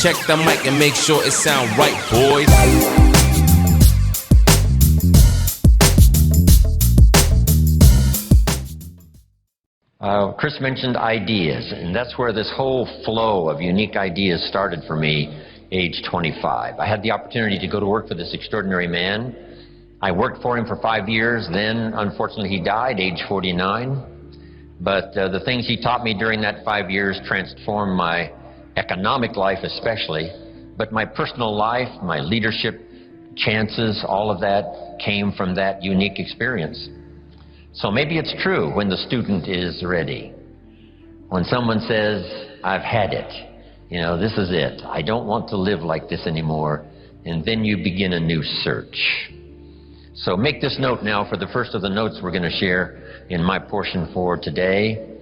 check the mic and make sure it sound right, boys. Chris mentioned ideas, and that's where this whole flow of unique ideas started for me, age 25. I had the opportunity to go to work for this extraordinary man. I worked for him for 5 years, then unfortunately he died, age 49. But the things he taught me during that 5 years transformed my economic life especially, but my personal life, my leadership chances, all of that came from that unique experience. So maybe it's true when the student is ready. When someone says, I've had it, you know, this is it. I don't want to live like this anymore. And then you begin a new search. So make this note now for the first of the notes we're going to share in my portion for today.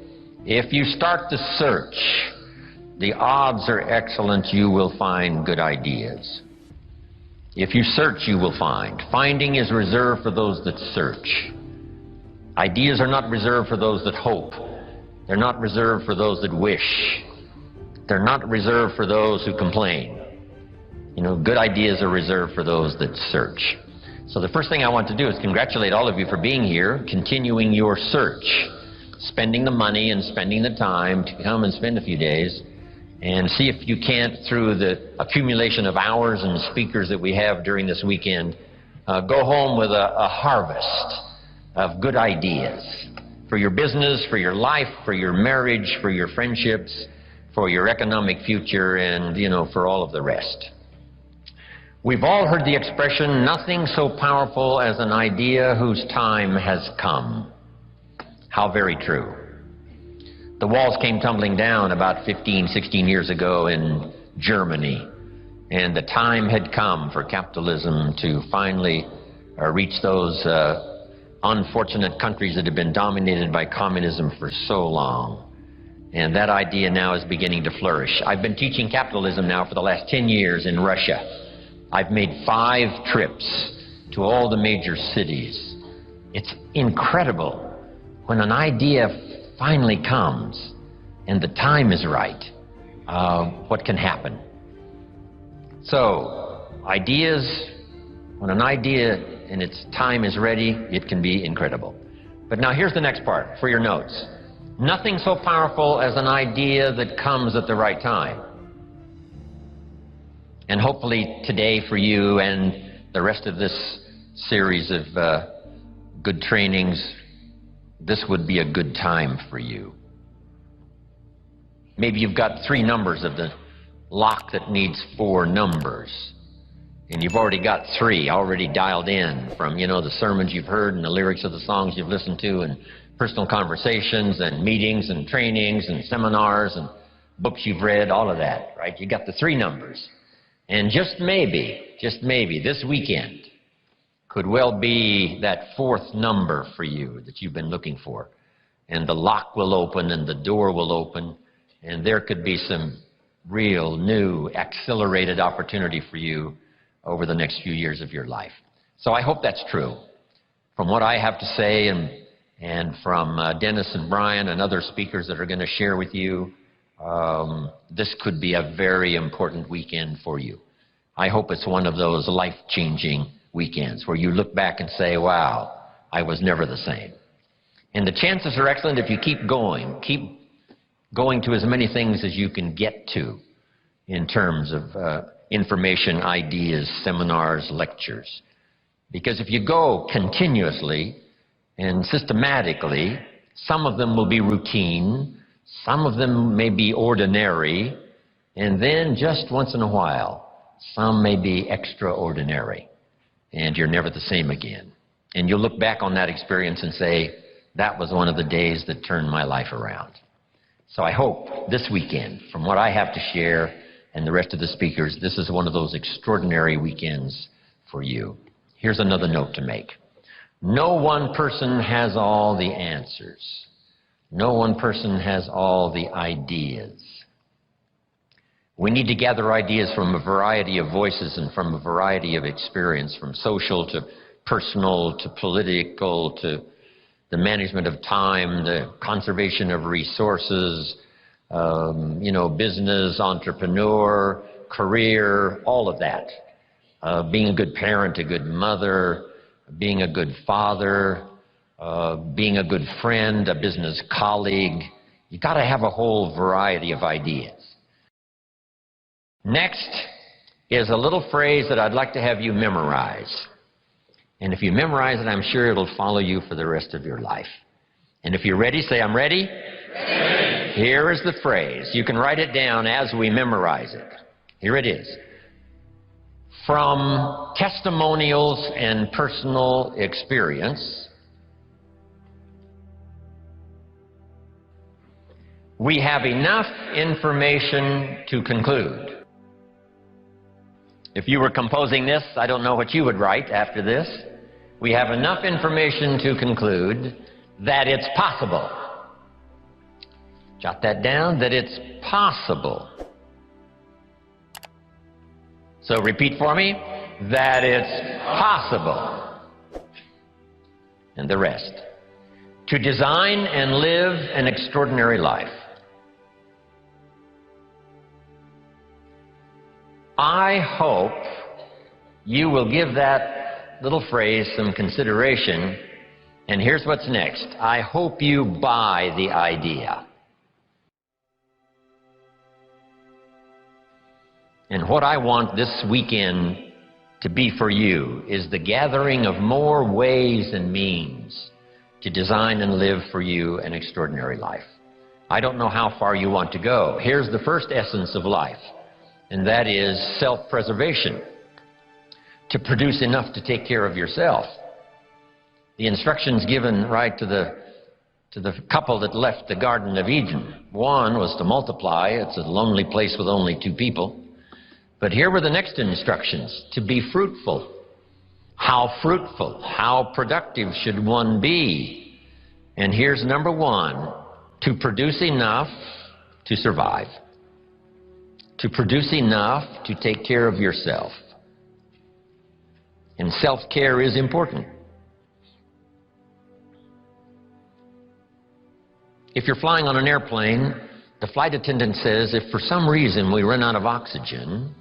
If you start the search, the odds are excellent you will find good ideas. If you search, you will find. Finding is reserved for those that search. Ideas are not reserved for those that hope. They're not reserved for those that wish. They're not reserved for those who complain. You know, good ideas are reserved for those that search. So the first thing I want to do is congratulate all of you for being here, continuing your search, spending the money and spending the time to come and spend a few days and see if you can't, through the accumulation of hours and speakers that we have during this weekend, go home with a harvest of good ideas for your business, for your life, for your marriage, for your friendships, for your economic future, and, you know, for all of the rest. We've all heard the expression, nothing so powerful as an idea whose time has come. How very true. The walls came tumbling down about 15, 16 years ago in Germany, and the time had come for capitalism to finally reach those unfortunate countries that have been dominated by communism for so long. And that idea now is beginning to flourish. I've been teaching capitalism now for the last 10 years in Russia. I've made 5 trips to all the major cities. It's incredible when an idea finally comes and the time is right, what can happen. So, ideas, when an idea and its time is ready, it can be incredible. But now here's the next part for your notes. Nothing so powerful as an idea that comes at the right time. And hopefully today for you and the rest of this series of good trainings, this would be a good time for you. Maybe you've got 3 numbers of the lock that needs 4 numbers. And you've already got 3 already dialed in from, you know, the sermons you've heard and the lyrics of the songs you've listened to and personal conversations and meetings and trainings and seminars and books you've read, all of that, right? You got the 3 numbers. And just maybe this weekend could well be that 4th number for you that you've been looking for. And the lock will open and the door will open and there could be some real new accelerated opportunity for you over the next few years of your life. So I hope that's true. From what I have to say and from Dennis and Brian and other speakers that are going to share with you, this could be a very important weekend for you. I hope it's one of those life-changing weekends where you look back and say, wow, I was never the same. And the chances are excellent if you keep going to as many things as you can get to in terms of information, ideas, seminars, lectures. Because if you go continuously and systematically, some of them will be routine, some of them may be ordinary, and then just once in a while, some may be extraordinary, and you're never the same again. And you'll look back on that experience and say, that was one of the days that turned my life around. So I hope this weekend, from what I have to share and the rest of the speakers, this is one of those extraordinary weekends for you. Here's another note to make. No one person has all the answers. No one person has all the ideas. We need to gather ideas from a variety of voices and from a variety of experience, from social to personal to political to the management of time, the conservation of resources, business, entrepreneur, career, all of that. Being a good parent, a good mother, being a good father, being a good friend, a business colleague. You've got to have a whole variety of ideas. Next is a little phrase that I'd like to have you memorize. And if you memorize it, I'm sure it'll follow you for the rest of your life. And if you're ready, say, I'm ready. Ready. Here is the phrase. You can write it down as we memorize it. Here it is. From testimonials and personal experience, we have enough information to conclude. If you were composing this, I don't know what you would write after this. We have enough information to conclude that it's possible. Jot that down, that it's possible. So repeat for me, that it's possible. And the rest. To design and live an extraordinary life. I hope you will give that little phrase some consideration. And here's what's next. I hope you buy the idea. And what I want this weekend to be for you is the gathering of more ways and means to design and live for you an extraordinary life. I don't know how far you want to go. Here's the first essence of life, and that is self-preservation. To produce enough to take care of yourself. The instructions given right to the couple that left the Garden of Eden. One was to multiply. It's a lonely place with only 2 people. But here were the next instructions, to be fruitful. How fruitful, how productive should one be? And here's number 1, to produce enough to survive. To produce enough to take care of yourself. And self-care is important. If you're flying on an airplane, the flight attendant says if for some reason we run out of oxygen,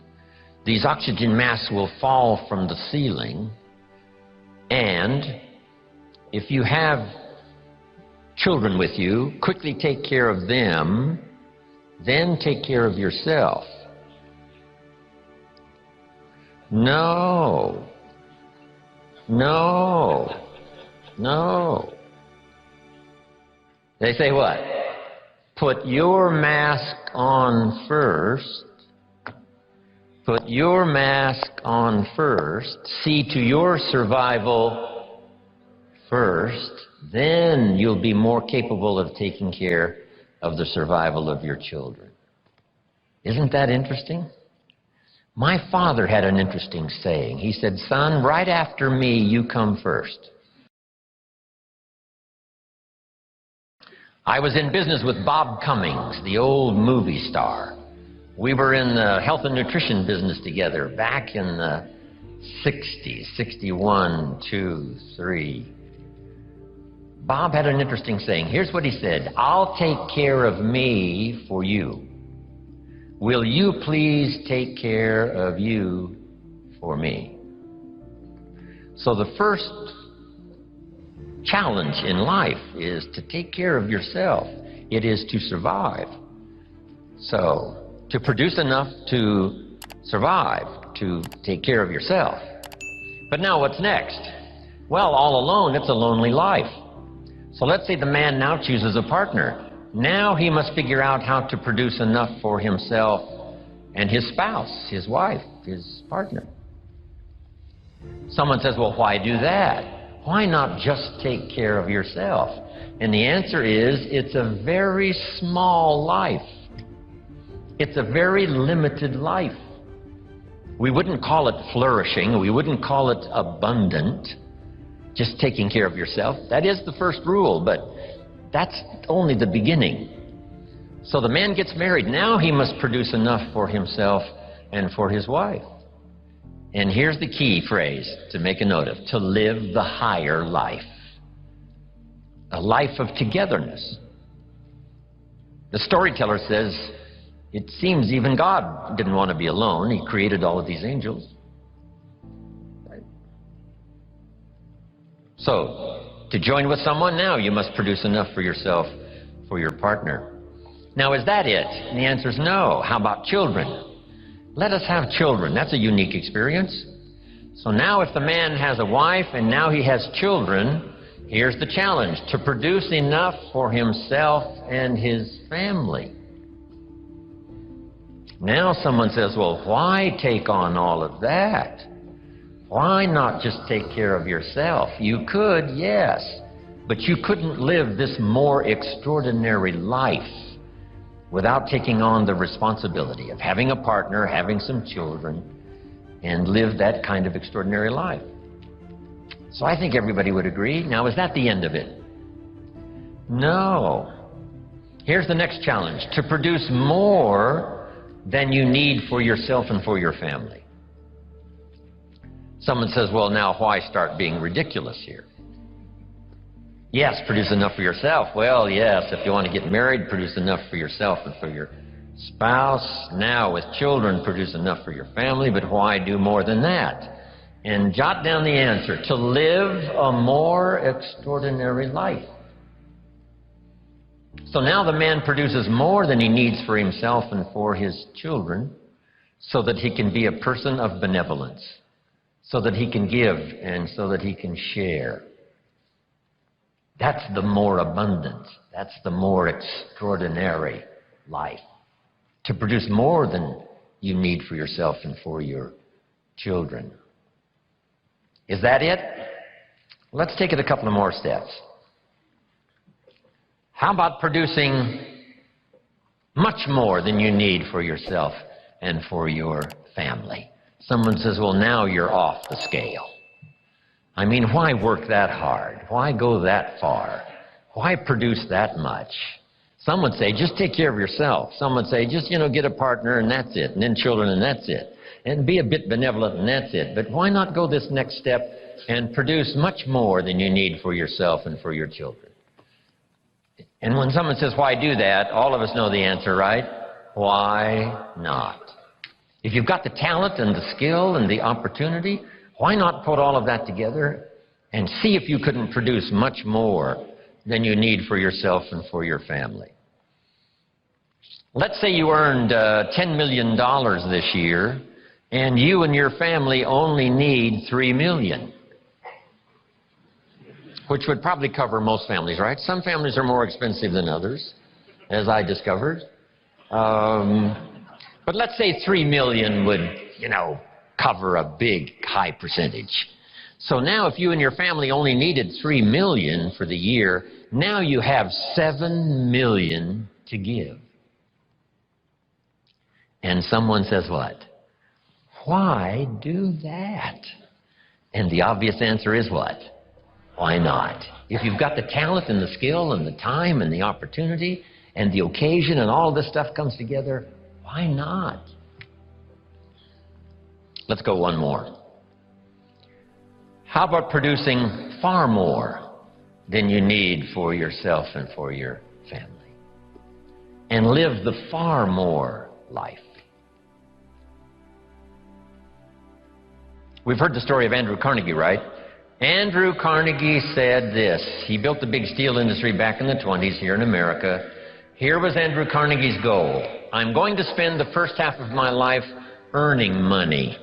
these oxygen masks will fall from the ceiling, and if you have children with you, quickly take care of them, then take care of yourself. No. No. No. They say what? Put your mask on first. Put your mask on first. See to your survival first. Then you'll be more capable of taking care of the survival of your children. Isn't that interesting? My father had an interesting saying. He said, son, right after me, you come first. I was in business with Bob Cummings, the old movie star. We were in the health and nutrition business together back in the 60s, 61, 2, 3. Bob had an interesting saying. Here's what he said, I'll take care of me for you. Will you please take care of you for me? So the first challenge in life is to take care of yourself. It is to survive. So, to produce enough to survive, to take care of yourself. But now what's next? Well, all alone, it's a lonely life. So let's say the man now chooses a partner. Now he must figure out how to produce enough for himself and his spouse, his wife, his partner. Someone says, well, why do that? Why not just take care of yourself? And the answer is, it's a very small life. It's a very limited life. We wouldn't call it flourishing. We wouldn't call it abundant. Just taking care of yourself. That is the first rule, but that's only the beginning. So the man gets married. Now he must produce enough for himself and for his wife. And here's the key phrase to make a note of. To live the higher life. A life of togetherness. The storyteller says, It seems even God didn't want to be alone. He created all of these angels. Right? So, to join with someone now, you must produce enough for yourself, for your partner. Now, is that it? And the answer is no. How about children? Let us have children. That's a unique experience. So now if the man has a wife and now he has children, here's the challenge: to produce enough for himself and his family. Now someone says, well, why take on all of that? Why not just take care of yourself? You could, yes, but you couldn't live this more extraordinary life without taking on the responsibility of having a partner, having some children, and live that kind of extraordinary life. So I think everybody would agree. Now, is that the end of it? No. Here's the next challenge: to produce more than you need for yourself and for your family. Someone says, well, now why start being ridiculous here? Yes, produce enough for yourself. Well, yes, if you want to get married, produce enough for yourself and for your spouse. Now, with children, produce enough for your family, but why do more than that? And jot down the answer: to live a more extraordinary life. So now the man produces more than he needs for himself and for his children, so that he can be a person of benevolence, so that he can give and so that he can share. That's the more abundant, that's the more extraordinary life. To produce more than you need for yourself and for your children. Is that it? Let's take it a couple of more steps. How about producing much more than you need for yourself and for your family? Someone says, well, now you're off the scale. I mean, why work that hard? Why go that far? Why produce that much? Some would say, just take care of yourself. Some would say, just, get a partner and that's it, and then children and that's it. And be a bit benevolent and that's it. But why not go this next step and produce much more than you need for yourself and for your children? And when someone says, why do that? All of us know the answer, right? Why not? If you've got the talent and the skill and the opportunity, why not put all of that together and see if you couldn't produce much more than you need for yourself and for your family? Let's say you earned $10 million this year, and you and your family only need $3 million. Which would probably cover most families, right? Some families are more expensive than others, as I discovered. But let's say $3 million would, cover a big, high percentage. So now if you and your family only needed $3 million for the year, now you have $7 million to give. And someone says what? Why do that? And the obvious answer is what? Why not? If you've got the talent and the skill and the time and the opportunity and the occasion and all this stuff comes together, why not? Let's go one more. How about producing far more than you need for yourself and for your family? And live the far more life. We've heard the story of Andrew Carnegie, right? Andrew Carnegie said this. He built the big steel industry back in the 20s here in America. Here was Andrew Carnegie's goal. I'm going to spend the first half of my life earning money.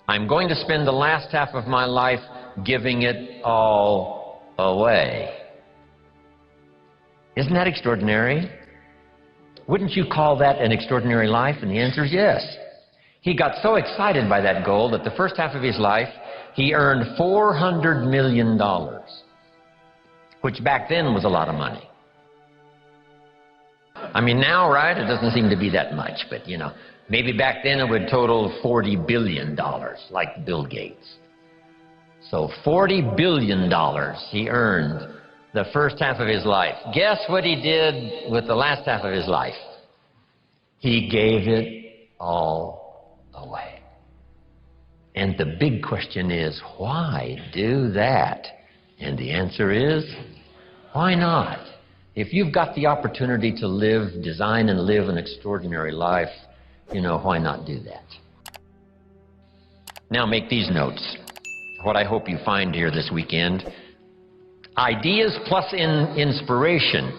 I'm going to spend the last half of my life giving it all away. Isn't that extraordinary? Wouldn't you call that an extraordinary life? And the answer is yes. He got so excited by that goal that the first half of his life, he earned $400 million, which back then was a lot of money. I mean, now, right, it doesn't seem to be that much, but, maybe back then it would total $40 billion, like Bill Gates. So $40 billion he earned the first half of his life. Guess what he did with the last half of his life? He gave it all away. And the big question is, why do that? And the answer is, why not? If you've got the opportunity to live, design and live an extraordinary life, why not do that? Now make these notes. What I hope you find here this weekend: ideas plus inspiration.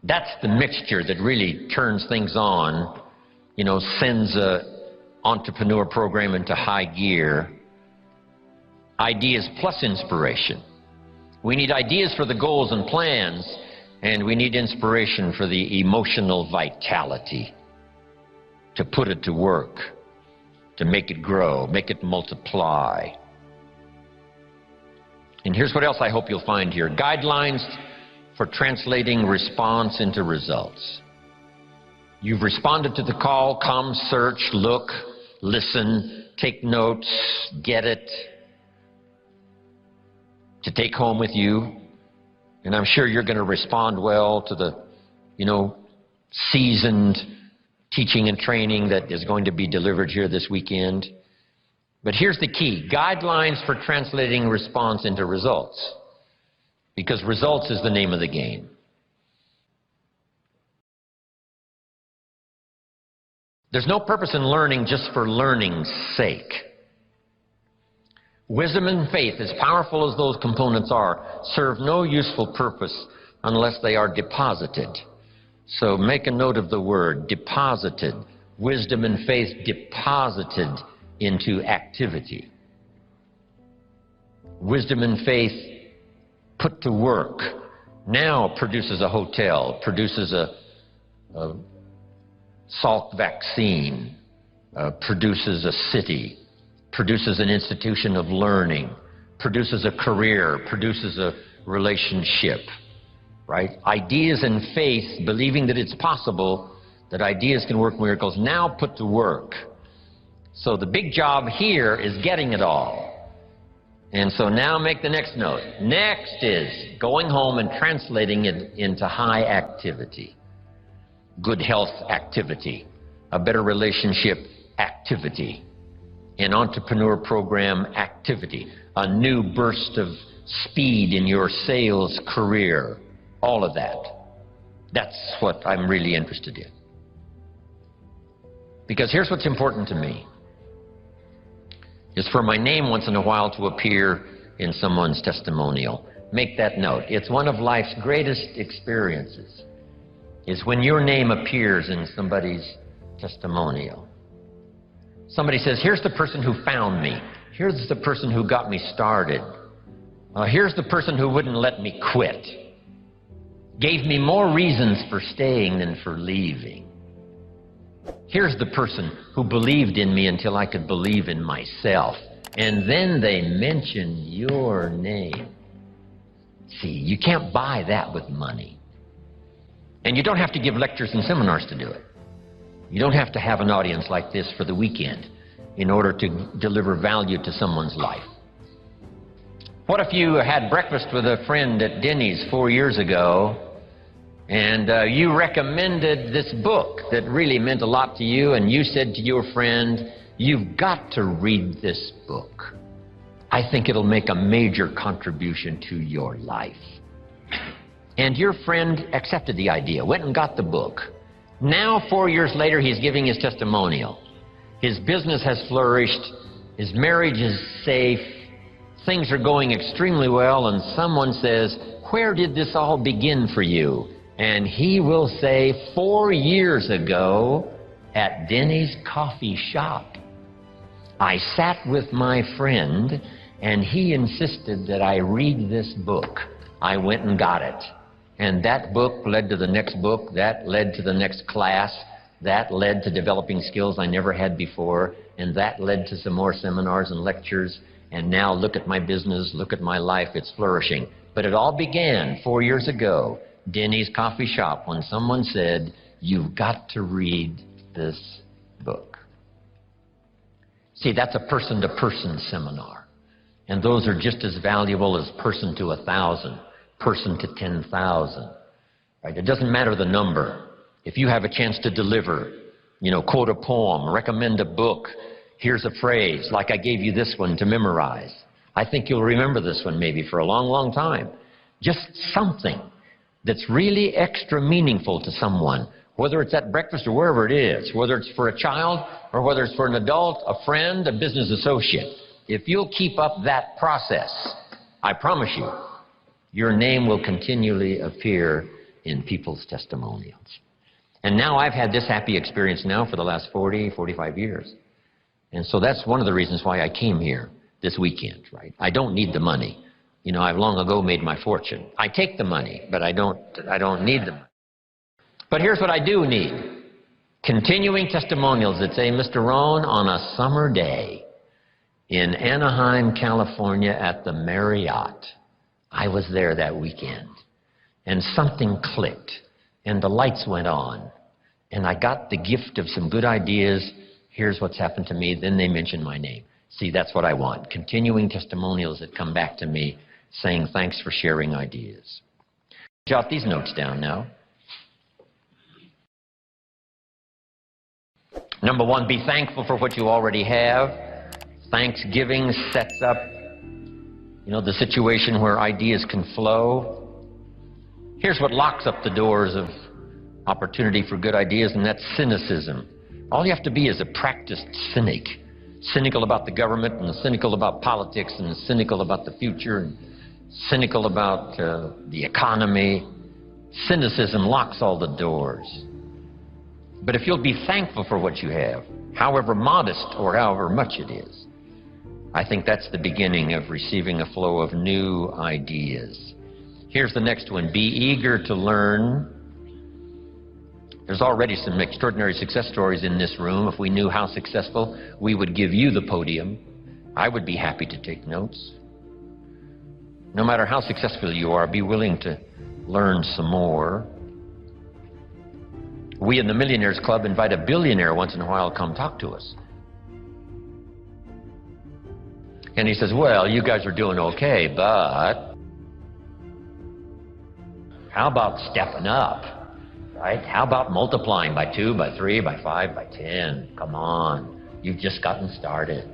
That's the mixture that really turns things on, sends an entrepreneur program into high gear. Ideas plus inspiration. We need ideas for the goals and plans, and we need inspiration for the emotional vitality to put it to work, to make it grow, make it multiply. And here's what else I hope you'll find here: guidelines for translating response into results. You've responded to the call. Come, search, look, listen, take notes, get it, to take home with you. And I'm sure you're going to respond well to the, seasoned teaching and training that is going to be delivered here this weekend. But here's the key: guidelines for translating response into results. Because results is the name of the game. There's no purpose in learning just for learning's sake. Wisdom and faith, as powerful as those components are, serve no useful purpose unless they are deposited. So make a note of the word, deposited. Wisdom and faith deposited into activity. Wisdom and faith put to work now produces a hotel, produces a Salk vaccine, produces a city, produces an institution of learning, produces a career, produces a relationship, right? Ideas and faith, believing that it's possible, that ideas can work miracles, now put to work. So the big job here is getting it all. And so now make the next note. Next is going home and translating it into high activity. Good health activity, a better relationship activity, an entrepreneur program activity, a new burst of speed in your sales career, all of that. That's what I'm really interested in. Because here's what's important to me, is for my name once in a while to appear in someone's testimonial. Make that note. It's one of life's greatest experiences, is when your name appears in somebody's testimonial. Somebody says, here's the person who found me. Here's the person who got me started. Here's the person who wouldn't let me quit. Gave me more reasons for staying than for leaving. Here's the person who believed in me until I could believe in myself. And then they mention your name. See, you can't buy that with money. And you don't have to give lectures and seminars to do it. You don't have to have an audience like this for the weekend in order to deliver value to someone's life. What if you had breakfast with a friend at Denny's 4 years ago, and you recommended this book that really meant a lot to you, and you said to your friend, you've got to read this book. I think it'll make a major contribution to your life. And your friend accepted the idea, went and got the book. Now, 4 years later, he's giving his testimonial. His business has flourished. His marriage is safe. Things are going extremely well, and someone says, where did this all begin for you? And he will say, 4 years ago at Denny's coffee shop. I sat with my friend, and he insisted that I read this book. I went and got it. And that book led to the next book, that led to the next class, that led to developing skills I never had before, and that led to some more seminars and lectures, and now look at my business, look at my life, it's flourishing. But it all began 4 years ago, Denny's coffee shop, when someone said, you've got to read this book. See, that's a person-to-person seminar, and those are just as valuable as person to 1,000. Person to 10,000, right? It doesn't matter the number. If you have a chance to deliver, quote a poem, recommend a book, here's a phrase, like I gave you this one to memorize. I think you'll remember this one maybe for a long, long time. Just something that's really extra meaningful to someone, whether it's at breakfast or wherever it is, whether it's for a child or whether it's for an adult, a friend, a business associate. If you'll keep up that process, I promise you, your name will continually appear in people's testimonials. And now I've had this happy experience now for the last 40, 45 years. And so that's one of the reasons why I came here this weekend, right? I don't need the money. You know, I've long ago made my fortune. I take the money, but I don't need the money. But here's what I do need. Continuing testimonials that say, Mr. Rohn, on a summer day in Anaheim, California at the Marriott, I was there that weekend, and something clicked, and the lights went on, and I got the gift of some good ideas. Here's what's happened to me. Then they mention my name. See, that's what I want. Continuing testimonials that come back to me saying thanks for sharing ideas. Jot these notes down now. Number one, be thankful for what you already have. Thanksgiving sets up, the situation where ideas can flow. Here's what locks up the doors of opportunity for good ideas, and that's cynicism. All you have to be is a practiced cynic. Cynical about the government, and cynical about politics, and cynical about the future, and cynical about the economy. Cynicism locks all the doors. But if you'll be thankful for what you have, however modest or however much it is, I think that's the beginning of receiving a flow of new ideas. Here's the next one. Be eager to learn. There's already some extraordinary success stories in this room. If we knew how successful, we would give you the podium. I would be happy to take notes. No matter how successful you are, be willing to learn some more. We in the Millionaires Club invite a billionaire once in a while to come talk to us. And he says, well, you guys are doing okay, but how about stepping up, right? How about multiplying by 2, by 3, by 5, by 10? Come on, you've just gotten started.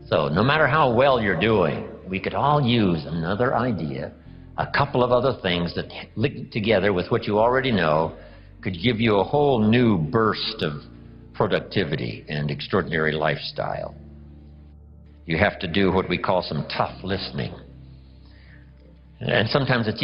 So no matter how well you're doing, we could all use another idea, a couple of other things that linked together with what you already know could give you a whole new burst of productivity and extraordinary lifestyle. You have to do what we call some tough listening. And sometimes it's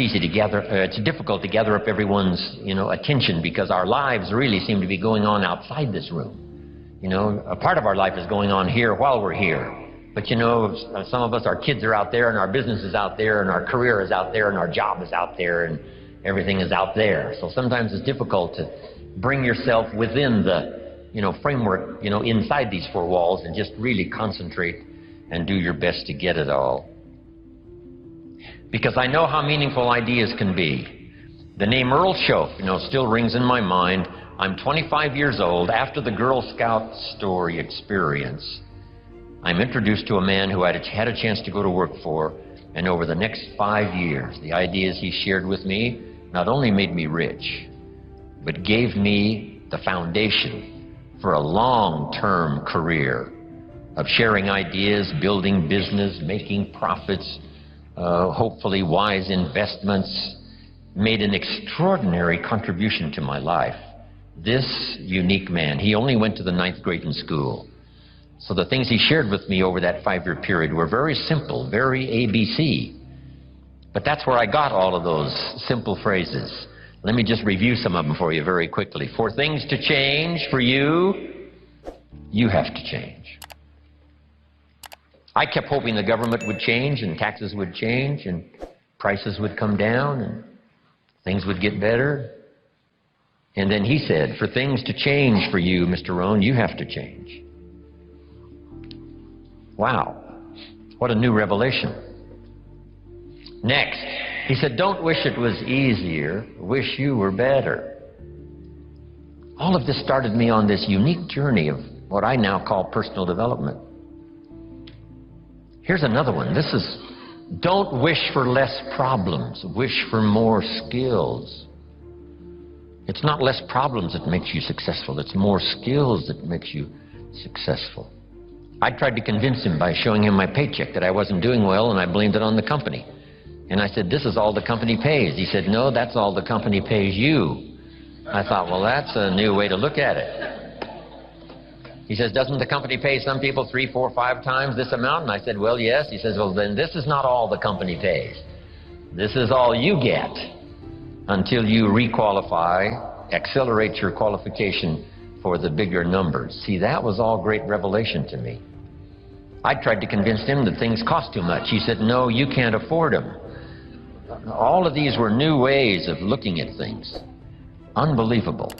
difficult to gather up everyone's, attention, because our lives really seem to be going on outside this room. A part of our life is going on here while we're here. But some of us, our kids are out there, and our business is out there, and our career is out there, and our job is out there, and everything is out there. So sometimes it's difficult to bring yourself within the, framework, inside these 4 walls and just really concentrate and do your best to get it all. Because I know how meaningful ideas can be. The name Earl Shope, still rings in my mind. I'm 25 years old. After the Girl Scout story experience, I'm introduced to a man who I had a chance to go to work for, and over the next 5 years, the ideas he shared with me not only made me rich, but gave me the foundation for a long-term career of sharing ideas, building business, making profits, hopefully wise investments, made an extraordinary contribution to my life. This unique man, he only went to the 9th grade in school. So the things he shared with me over that 5-year period were very simple, very ABC. But that's where I got all of those simple phrases. Let me just review some of them for you very quickly. For things to change for you, you have to change. I kept hoping the government would change, and taxes would change, and prices would come down, and things would get better. And then he said, for things to change for you, Mr. Rohn, you have to change. Wow, what a new revelation. Next, he said, don't wish it was easier, wish you were better. All of this started me on this unique journey of what I now call personal development. Here's another one. This is, don't wish for less problems, wish for more skills. It's not less problems that makes you successful, it's more skills that makes you successful. I tried to convince him by showing him my paycheck that I wasn't doing well, and I blamed it on the company. And I said, this is all the company pays. He said, no, that's all the company pays you. I thought, well, that's a new way to look at it. He says, doesn't the company pay some people 3, 4, 5 times this amount? And I said, well, yes. He says, well, then this is not all the company pays. This is all you get until you requalify, accelerate your qualification for the bigger numbers. See, that was all great revelation to me. I tried to convince him that things cost too much. He said, no, you can't afford them. All of these were new ways of looking at things. Unbelievable.